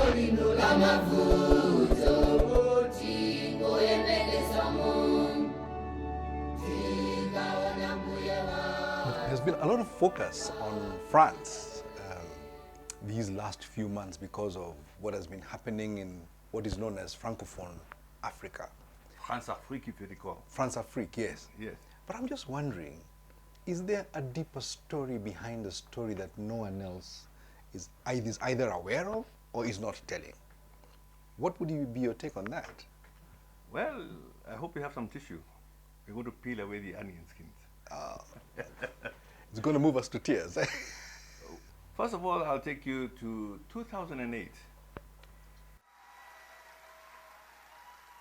There's been a lot of focus on France these last few months because of what has been happening in what is known as Francophone Africa. France-Afrique, if you recall. France-Afrique, yes. Yes. But I'm just wondering, is there a deeper story behind the story that no one else is either aware of or is not telling? What would be your take on that? Well, I hope you have some tissue. We're going to peel away the onion skins. It's going to move us to tears. First of all, I'll take you to 2008.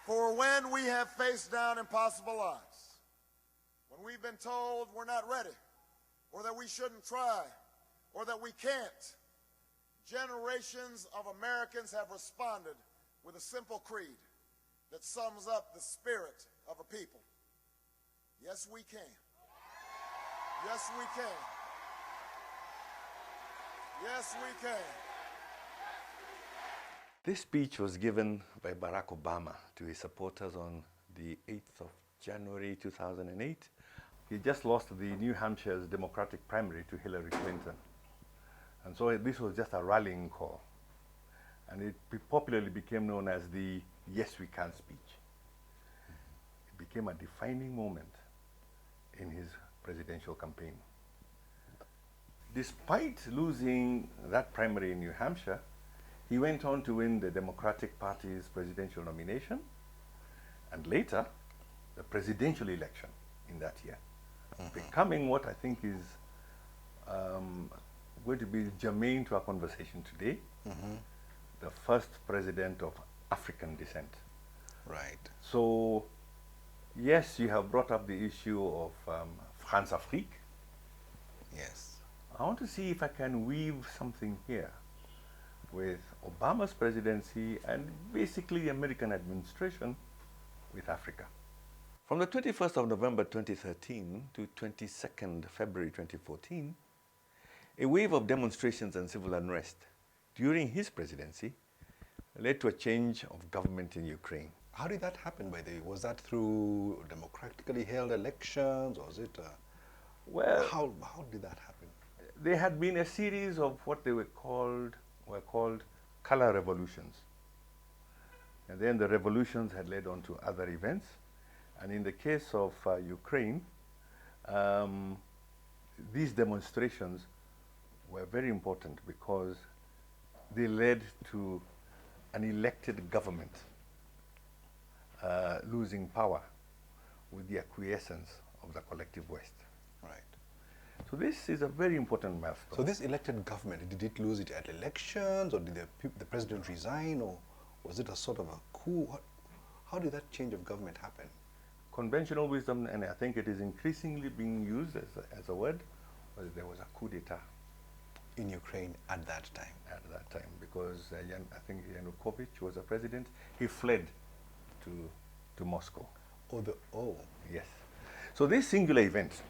For when we have faced down impossible odds, when we've been told we're not ready, or that we shouldn't try, or that we can't, generations of Americans have responded with a simple creed that sums up the spirit of a people. Yes, we can. Yes, we can. Yes, we can. This speech was given by Barack Obama to his supporters on the 8th of January 2008. He just lost the New Hampshire's Democratic primary to Hillary Clinton. And so this was just a rallying call. And it popularly became known as the Yes We Can speech. It became a defining moment in his presidential campaign. Despite losing that primary in New Hampshire, he went on to win the Democratic Party's presidential nomination and later the presidential election in that year, becoming what I think is going to be germane to our conversation today, the first president of African descent. Right. So, yes, you have brought up the issue of France-Afrique. Yes. I want to see if I can weave something here with Obama's presidency and basically the American administration with Africa. From the 21st of November 2013 to 22nd February 2014, a wave of demonstrations and civil unrest during his presidency led to a change of government in Ukraine. How did that happen, by the way? Was that through democratically held elections, or was it? Well, how did that happen? There had been a series of what they were called color revolutions, and then the revolutions had led on to other events. And in the case of Ukraine, these demonstrations were very important because they led to an elected government losing power with the acquiescence of the collective West. Right. So this is a very important milestone. So this elected government, did it lose it at elections, or did the president resign, or was it a sort of a coup? How did that change of government happen? Conventional wisdom, and I think it is increasingly being used as a word, was there was a coup d'etat. In Ukraine at that time? At that time, because I think Yanukovych was a president. He fled to Moscow. Oh. Yes. So this singular event,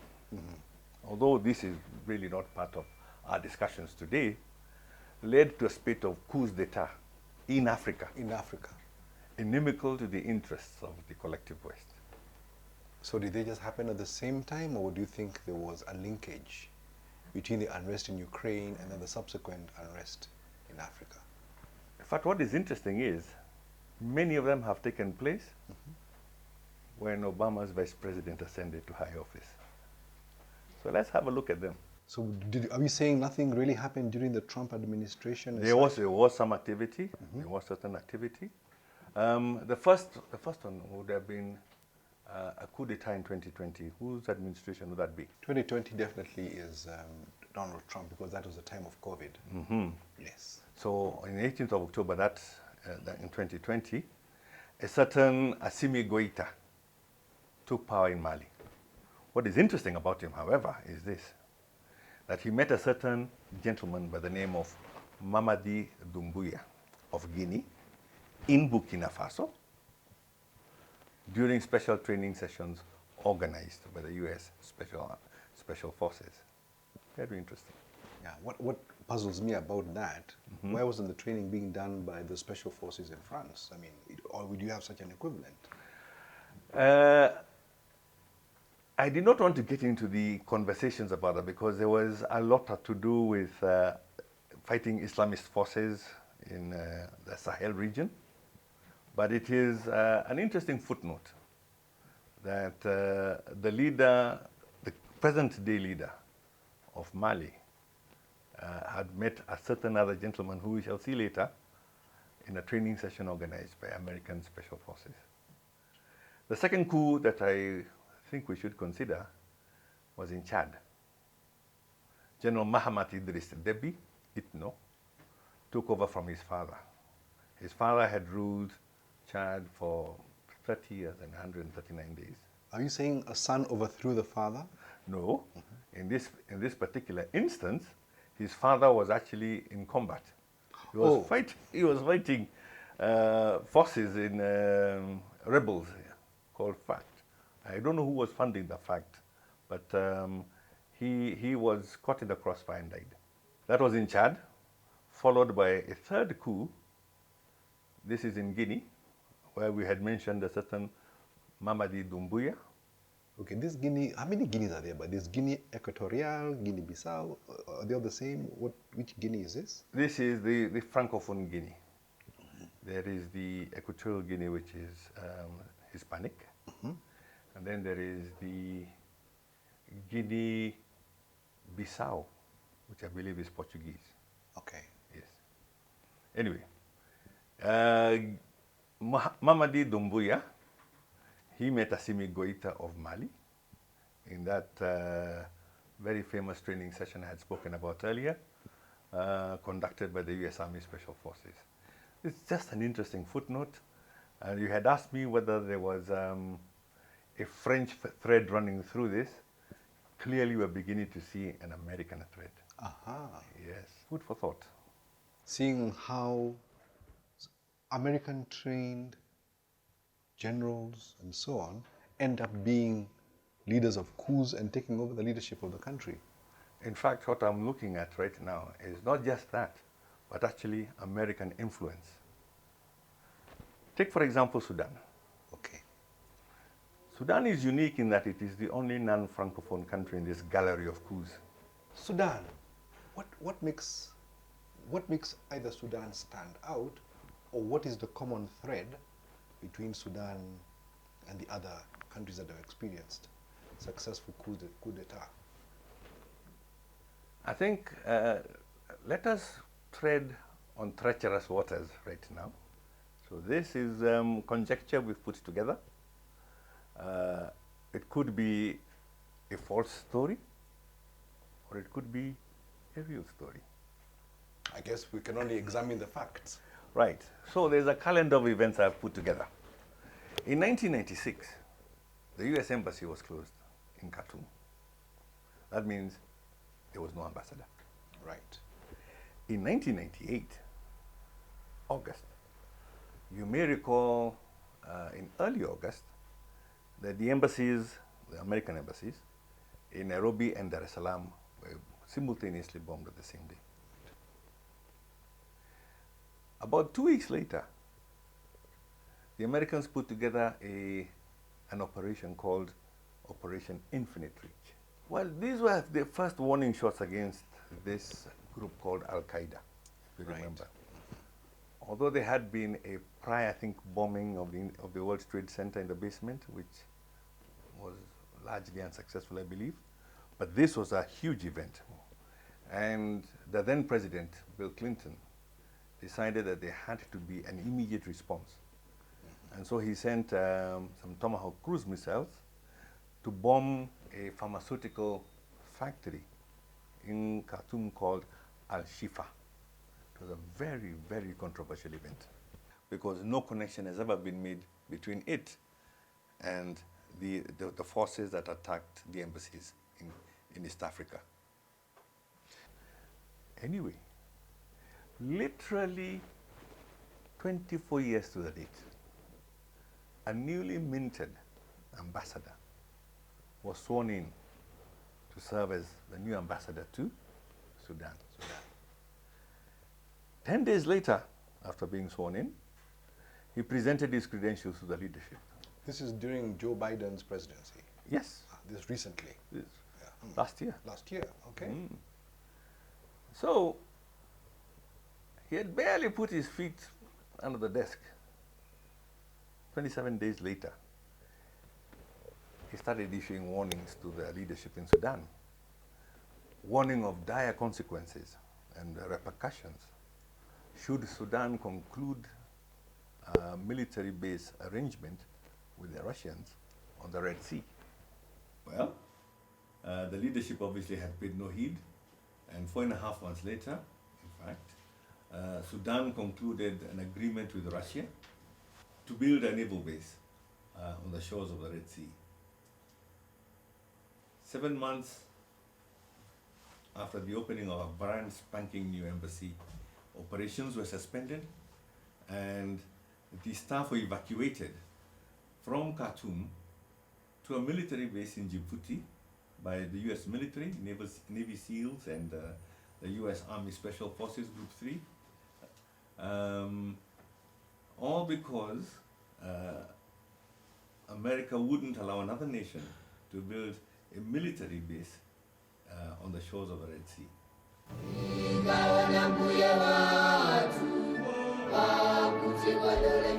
although this is really not part of our discussions today, led to a spate of coups d'etat in Africa. In Africa. Inimical to the interests of the collective West. So did they just happen at the same time, or do you think there was a linkage between the unrest in Ukraine and then the subsequent unrest in Africa? In fact, what is interesting is many of them have taken place when Obama's vice president ascended to high office. So let's have a look at them. So are we saying nothing really happened during the Trump administration? There was some activity. There was certain activity. The first one would have been a coup d'etat in 2020. Whose administration would that be? 2020 definitely is Donald Trump, because that was the time of COVID. Yes. So on the 18th of October, that in 2020, a certain Assimi Goïta took power in Mali. What is interesting about him, however, is this, that he met a certain gentleman by the name of Mamadi Doumbouya of Guinea in Burkina Faso during special training sessions organized by the U.S. Special Forces. Very interesting. Yeah. What puzzles me about that, why wasn't the training being done by the special forces in France? I mean, or would you have such an equivalent? I did not want to get into the conversations about that because there was a lot to do with fighting Islamist forces in the Sahel region. But it is an interesting footnote that the leader, the present-day leader of Mali, had met a certain other gentleman who we shall see later in a training session organized by American Special Forces. The second coup that I think we should consider was in Chad. General Mahamat Idriss Deby, Itno, took over from his father. His father had ruled Chad for 30 years and 139 days. Are you saying a son overthrew the father? No. In this particular instance, his father was actually in combat. He was, he was fighting forces in rebels called FACT. I don't know who was funding the FACT, but he was caught in the crossfire and died. That was in Chad, followed by a third coup. This is in Guinea, where we had mentioned a certain Mamadi Doumbouya. Okay, this Guinea, how many Guineas are there? But there's Guinea Equatorial, Guinea-Bissau, are they all the same? Which Guinea is this? This is the Francophone Guinea. There is the Equatorial Guinea, which is Hispanic. And then there is the Guinea-Bissau, which I believe is Portuguese. Okay. Yes. Anyway, Mamadi Doumbouya, he met Assimi Goïta of Mali in that very famous training session I had spoken about earlier, conducted by the U.S. Army Special Forces. It's just an interesting footnote. And you had asked me whether there was a French thread running through this. Clearly, we're beginning to see an American thread. Aha. Yes, food for thought. Seeing how American-trained generals and so on end up being leaders of coups and taking over the leadership of the country. In fact, what I'm looking at right now is not just that, but actually American influence. Take, for example, Sudan. Okay. Sudan is unique in that it is the only non-Francophone country in this gallery of coups. Sudan, what makes either Sudan stand out, or what is the common thread between Sudan and the other countries that have experienced successful coup d'etat? I think let us tread on treacherous waters right now. So this is conjecture we've put together. It could be a false story, or it could be a real story. I guess we can only examine the facts. Right. So there's a calendar of events I've put together. In 1996, the U.S. Embassy was closed in Khartoum. That means there was no ambassador. Right. In 1998, August, you may recall in early August that the embassies, the American embassies, in Nairobi and Dar es Salaam were simultaneously bombed on the same day. About 2 weeks later, the Americans put together an operation called Operation Infinite Reach. Well, these were the first warning shots against this group called Al-Qaeda, if you remember. Although there had been a prior, I think, bombing of the World Trade Center in the basement, which was largely unsuccessful, I believe. But this was a huge event. And the then president, Bill Clinton, decided that there had to be an immediate response. And so he sent some Tomahawk cruise missiles to bomb a pharmaceutical factory in Khartoum called Al-Shifa. It was a very, very controversial event because no connection has ever been made between it and the forces that attacked the embassies in East Africa. Anyway, literally 24 years to the date, a newly minted ambassador was sworn in to serve as the new ambassador to Sudan. 10 days later, after being sworn in, he presented his credentials to the leadership. This is during Joe Biden's presidency. Yes. This recently. This, Yeah. last year. Last year, okay. So, he had barely put his feet under the desk. 27 days later, he started issuing warnings to the leadership in Sudan, warning of dire consequences and repercussions should Sudan conclude a military base arrangement with the Russians on the Red Sea. Well, the leadership obviously had paid no heed, and 4.5 months later, in fact, Sudan concluded an agreement with Russia to build a naval base on the shores of the Red Sea. 7 months after the opening of a brand spanking new embassy, operations were suspended and the staff were evacuated from Khartoum to a military base in Djibouti by the US military, Navy SEALs, and the US Army Special Forces Group 3. All because America wouldn't allow another nation to build a military base on the shores of the Red Sea. Ikaona mbuya watu, wakuti kwa dole